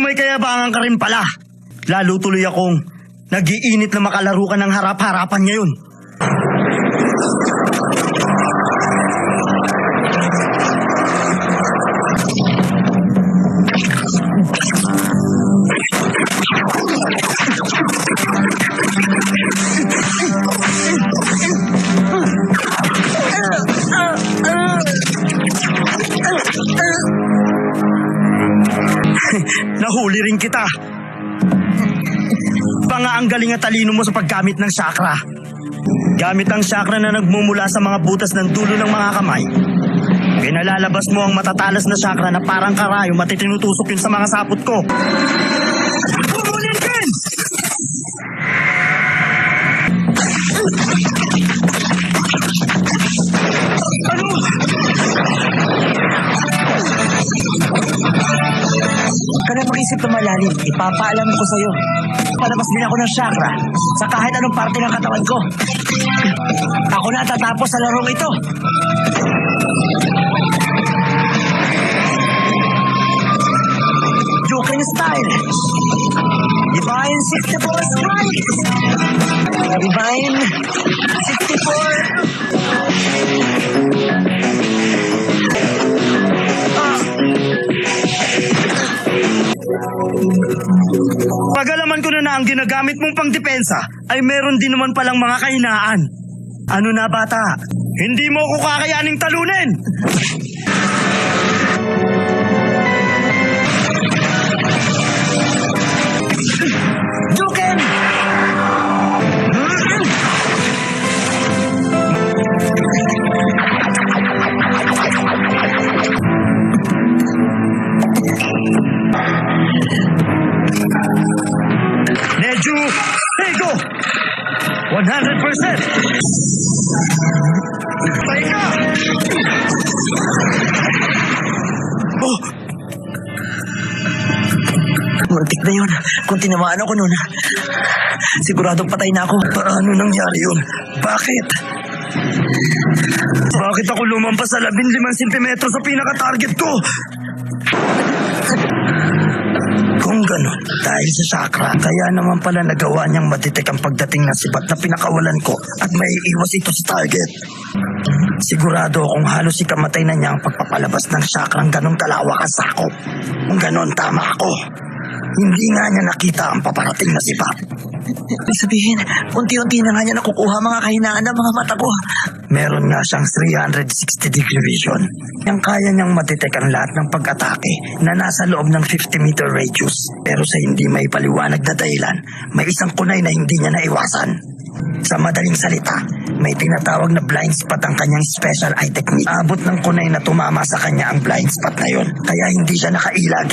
may kayabangan ka rin pala. Lalo tuloy akong nag-iinit na makalaro ka ng harap-harapan ngayon. Nahuli rin kita. Nga ang galing at talino mo sa paggamit ng chakra. Gamit ang chakra na nagmumula sa mga butas ng dulo ng mga kamay. Pinalalabas mo ang matatalas na chakra na parang karayom at itinutusok yun sa mga sapot ko. Pumulin din! Ano? Ka na mag-isip na malalim, ipapaalam ko sa'yo. Palabas din ako ng chakra sa kahit anong parte ng katawan ko. Ako na tatapos sa larong ito. Joking style. Divine 64 strikes. Divine 64. Pag-alaman ko na ang ginagamit mong pangdepensa ay meron din naman palang mga kahinaan. Ano na bata? Hindi mo ko kakayaning talunin! Joken! Neju, Tego! 100%! Teka! Oh! Muntik na yun. Kung tinamaan ako nun, siguradong patay na ako. Paano nangyari yun? Bakit? Bakit ako lumampas sa 15 sentimetro sa pinaka-target ko? Kung ganun, dahil sa chakra, kaya naman pala nagawa niyang madetect ang pagdating ng sibat na pinakawalan ko at may iwas ito sa target. Sigurado akong halos ikamatay na niya ang pagpapalabas ng chakrang ganun kalawak ang sakop. Kung ganun, tama ako. Hindi nga niya nakita ang paparating na sibat. Ibig sabihin, unti-unti na nga niya nakukuha mga kahinaan ng mga mata ko. Meron nga siyang 360-degree vision. Yang kaya niyang madetect ang lahat ng pag-atake na nasa loob ng 50-meter radius. Pero sa hindi may paliwanag na dahilan, may isang kunay na hindi niya naiwasan. Sa madaling salita, may tinatawag na blind spot ang kanyang special eye technique. Abot ng kunay na tumama sa kanya ang blind spot na yun, kaya hindi siya nakailag.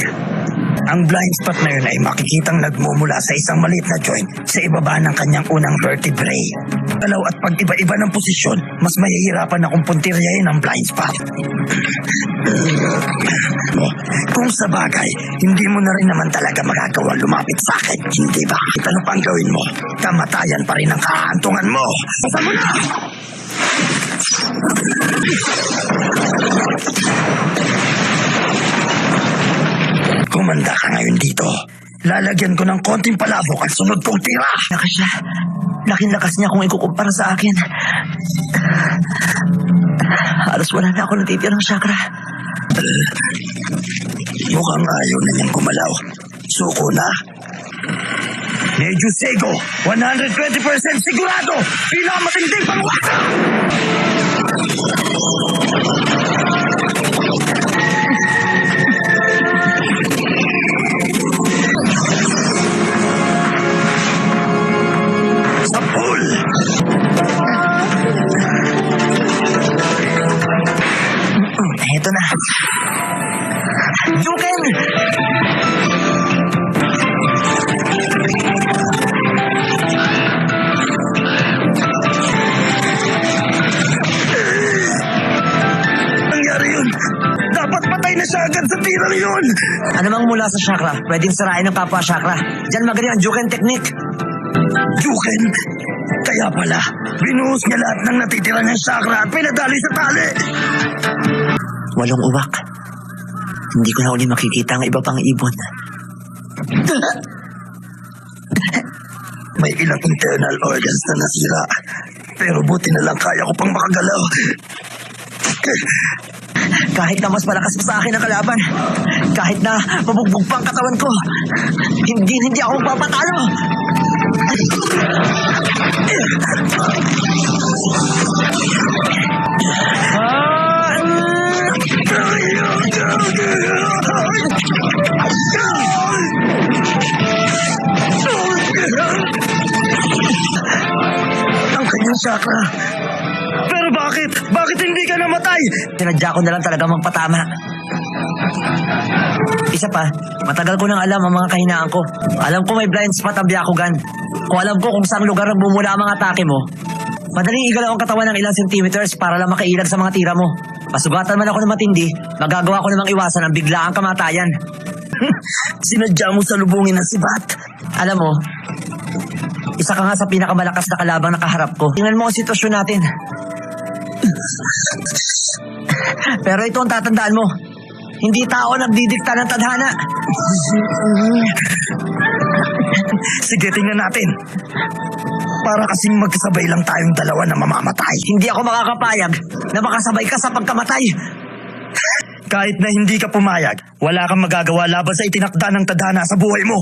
Ang blind spot na yun ay makikitang nagmumula sa isang maliit na joint sa ibaba ng kanyang unang vertebrae. Galaw at pag iba-iba ng posisyon, mas mahihirapan akong puntiryahin ang blind spot. Kung sa bagay, hindi mo na rin naman talaga magagawa lumapit sa akin, hindi ba? Ano pang gawin mo? Kamatayan pa rin ang kaantungan mo. Basta mo na! Kumanda ka ngayon dito. Lalagyan ko ng konting palabok at sunod kong tira. Lakas siya. Laking-lakas niya kung ikukumpara sa akin. Halos wala na ako natitirang chakra. Mukhang ayaw na niyang gumalaw. Suko na. Medyo Sego, 120% sigurado. Pinakamatinding pangwaka! Sa pool! Eto na. Joken! Nangyari yun. Dapat patay na siya agad sa tirang yun. Ano mang mula sa chakra, pwedeng sarain ng kapwa chakra. Diyan magaling ang Joken technique. Juken? Kaya pala, binuhos niya lahat ng natitira niyang chakra at pinadali sa tali. 8 uwak. Hindi ko na uli makikita ang iba pang ibon. May ilang internal organs na nasira. Pero buti na lang kaya ko pang makagalaw. Kahit na mas malakas pa sa akin ang kalaban, kahit na mabugbog pa ang katawan ko, hindi ako magpapatalo. Ang kanyang chakra. Pero bakit? Bakit hindi ka namatay? Sinadya ko na lang talaga magpatama. Isa pa, matagal ko nang alam ang mga kahinaan ko. Alam ko may blind spot ang Byakugan. Kung alam ko kung saan lugar nagbumula ang mga atake mo, madaling igalaw ang katawan ng ilang centimeters para lang makailag sa mga tira mo. Pasugatan man ako ng matindi, magagawa ko namang iwasan ang biglaang kamatayan. Sinadya mo sa lubungin ng sibat. Alam mo, isa ka nga sa pinakamalakas na kalabang nakaharap ko. Tingnan mo ang sitwasyon natin. Pero ito ang tatandaan mo. Hindi tao nagdidikta ng tadhana. Sige, tingnan natin. Para kasing magkasabay lang tayong dalawa na mamamatay. Hindi ako makakapayag na makasabay ka sa pagkamatay. Kahit na hindi ka pumayag, wala kang magagawa laban sa itinakda ng tadhana sa buhay mo.